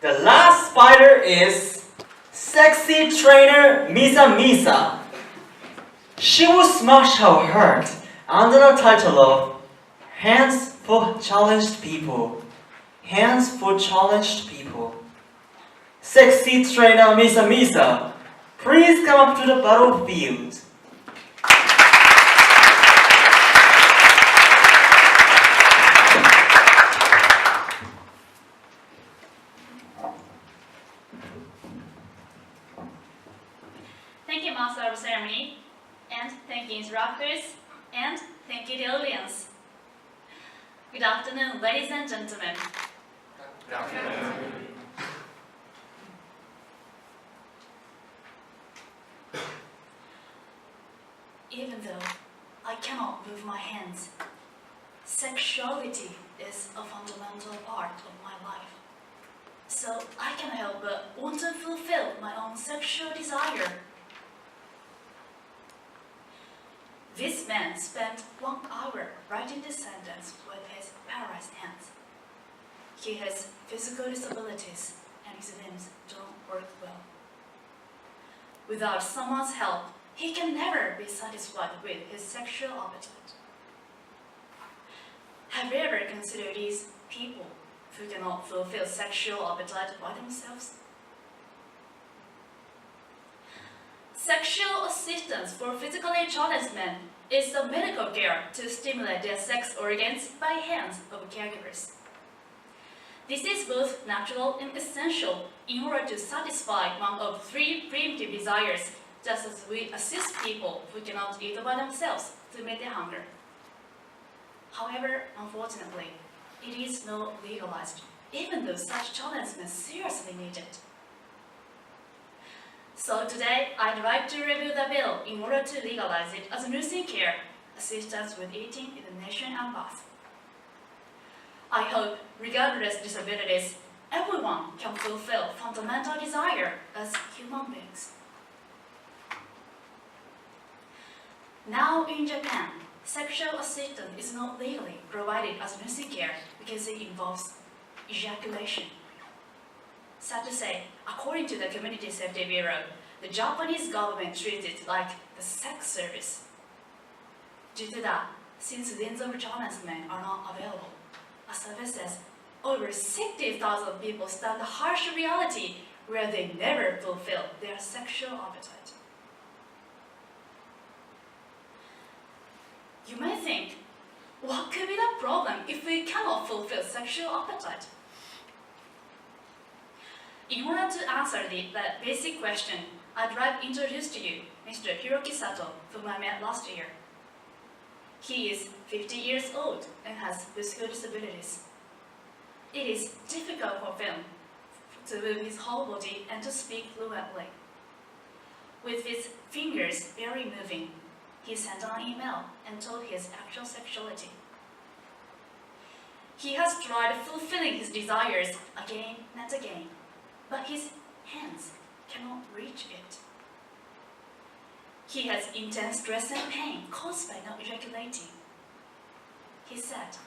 The last spider is sexy trainer Misa. She will smash her heart under the title of Hands for Challenged People. Hands for Challenged People. Sexy trainer Misa, please come up to the battlefield. Thank you, Master of Ceremony, and thank you, instructors, and thank you, the audience. Good afternoon, ladies and gentlemen. Good afternoon. Even though I cannot move my hands, sexuality is a fundamental part of my life. So I can't help but want to fulfill my own sexual desire. This man spent 1 hour writing this sentence with his paralyzed hands. He has physical disabilities and his limbs don't work well. Without someone's help, he can never be satisfied with his sexual appetite. Have you ever considered these people who cannot fulfill sexual appetite by themselves? Sexual assistance for physically challenged men is the medical care to stimulate their sex organs by hands of caregivers. This is both natural and essential in order to satisfy one of 3 primitive desires, just as we assist people who cannot eat by themselves to meet their hunger. However, unfortunately, it is not legalized, even though such challenges are seriously needed. So today, I'd like to review the bill in order to legalize it as nursing care, assistance with eating in the nation and bath. I hope, regardless of disabilities, everyone can fulfill fundamental desire as human beings. Now in Japan, sexual assistance is not legally provided as nursing care because it involves ejaculation. Sad to say, according to the Community Safety Bureau, the Japanese government treats it like a sex service. Due to that, since millions of challenged men are not available, a survey says over 60,000 people stand the harsh reality where they never fulfill their sexual appetite. You may think, what could be the problem if we cannot fulfill sexual appetite? In order to answer that basic question, I'd like to introduce to you Mr. Hiroki Sato, whom I met last year. He is 50 years old and has physical disabilities. It is difficult for him to move his whole body and to speak fluently. With his fingers barely moving, he sent an email and told his actual sexuality. He has tried fulfilling his desires again and again, but his hands cannot reach it. He has intense stress and pain caused by not ejaculating. He said,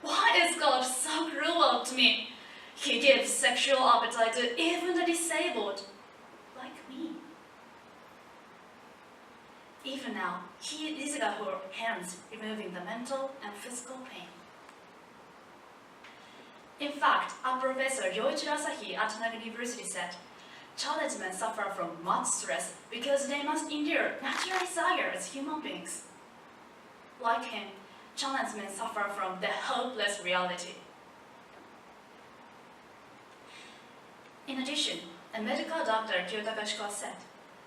"Why is God so cruel to me? He gives sexual appetite to even the disabled, like me." Even now, he is got her hands removing the mental and physical pain. In fact, a professor, Yoichiro Asahi at Naga University said, challenged men suffer from much stress because they must endure natural desire as human beings. Like him, challenged men suffer from the hopeless reality. In addition, a medical doctor, Kyoto Kashikawa, said,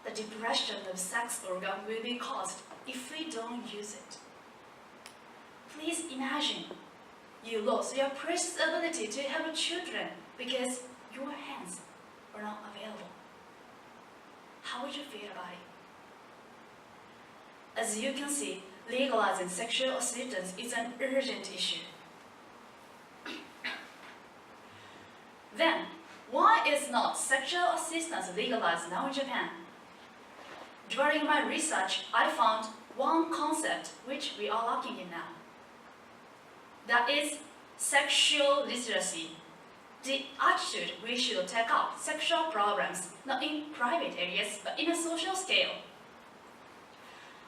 the depression of sex organ will be caused if we don't use it. Please imagine you lost your precious ability to have children because your hands were not available. How would you feel about it? As you can see, legalizing sexual assistance is an urgent issue. Then, why is not sexual assistance legalized now in Japan? During my research, I found one concept which we are lacking in now. That is sexual literacy. the attitude we should take up sexual problems not in private areas but in a social scale.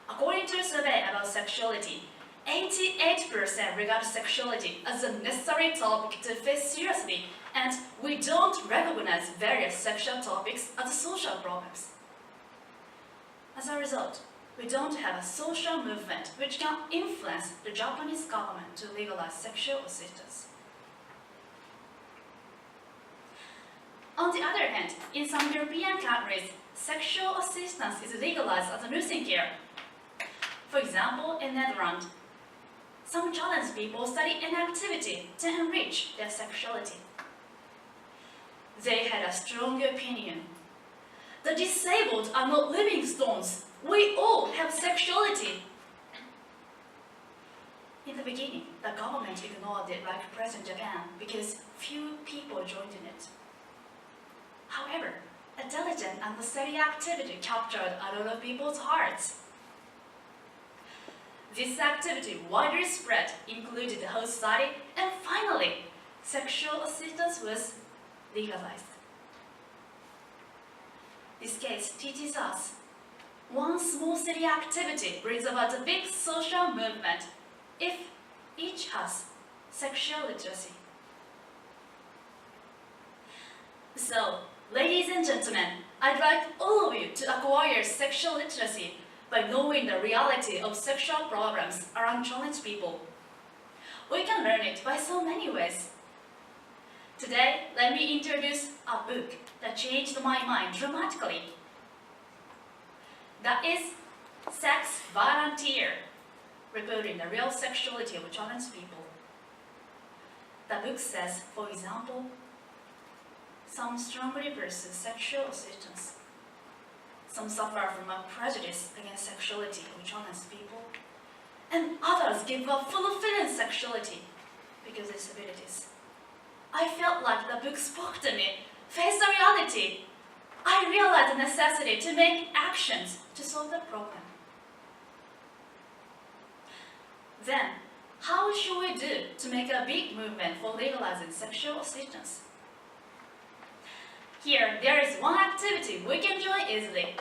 According to a survey about sexuality, 88% regard sexuality as a necessary topic to face seriously, and we don't recognize various sexual topics as social problems. As a result, we don't have a social movement which can influence the Japanese government to legalize sexual assistance. On the other hand, in some European countries, sexual assistance is legalized as a nursing care. For example, in Netherlands, some challenged people study an activity to enrich their sexuality. They had a strong opinion. The disabled are not living stones. We all have sexuality. In the beginning, the government ignored it like present Japan because few people joined in it. However, a diligent and steady activity captured a lot of people's hearts. This activity widely spread, included the whole society, and finally, sexual assistance was legalized. This case teaches us one small city activity brings about a big social movement if each has sexual literacy. So, ladies and gentlemen, I'd like all of you to acquire sexual literacy by knowing the reality of sexual problems around challenged people. We can learn it by so many ways. Today, let me introduce a book that changed my mind dramatically. That is Sex Volunteer, reporting the real sexuality of challenged people. The book says, for example, some strongly pursue sexual assistance. Some suffer from a prejudice against sexuality of challenged people, and others give up fulfilling sexuality because of disabilities. I felt like the book spoke to me, faced the reality. I realized the necessity to make actions to solve the problem. Then, how should we do to make a big movement for legalizing sexual assistance? Here, there is one activity we can join easily.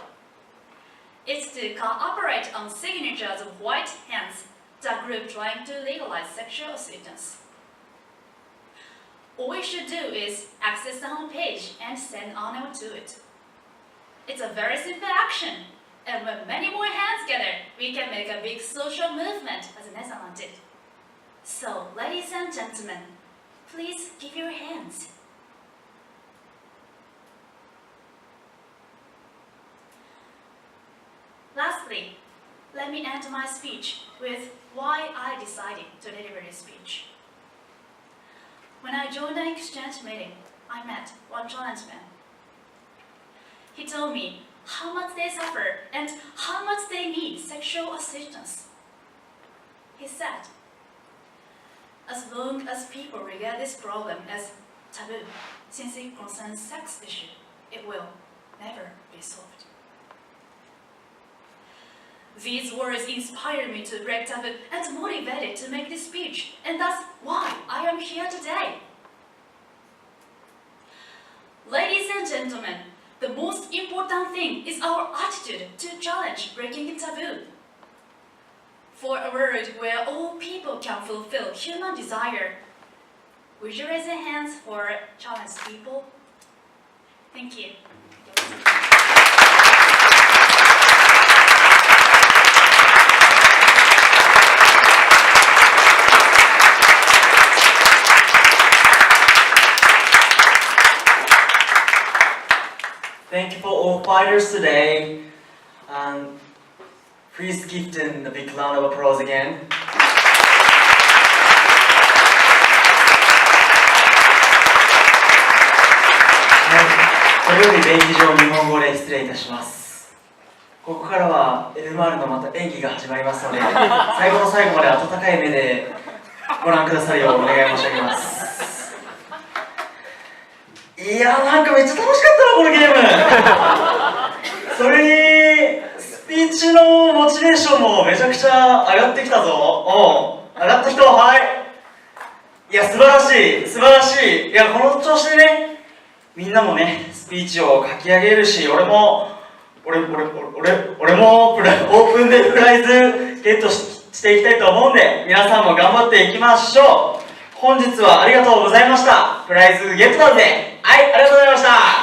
It's to cooperate on signatures of white hands, the group trying to legalize sexual assistance. All we should do is access the homepage and send our name to it. It's a very simple action, and when many more hands gather, we can make a big social movement as Netherlands did. So, ladies and gentlemen, please give your hands. Lastly, let me end my speech with why I decided to deliver this speech. When I joined an exchange meeting, I met one challenged man. He told me how much they suffer and how much they need sexual assistance. He said, as long as people regard this problem as taboo, since it concerns sex issue, it will never be solved. These words inspired me to break taboo and motivated to make this speech, and that's why I am here today. Ladies and gentlemen, the most important thing is our attitude to challenge breaking taboo. For a world where all people can fulfill human desire, would you raise your hands for challenged people? Thank you. Thank you for all fighters today, and please give them a big round of applause again.これより礼儀上日本語で失礼いたします。ここからは LMR のまた演技が始まりますので、最後の最後まで温かい目でご覧くださるようお願い申し上げます。いやー、なんかめっちゃ楽しかったな、このゲーム。それにスピーチのモチベーションもめちゃくちゃ上がってきたぞ。上がった人、はい。いや、素晴らしい、素晴らしい。いや、この調子でね、みんなもね、スピーチを書き上げるし、俺もオープンでプライズゲットしていきたいと思うんで、皆さんも頑張っていきましょう。本日はありがとうございました。プライズゲットだぜ。はい、ありがとうございました。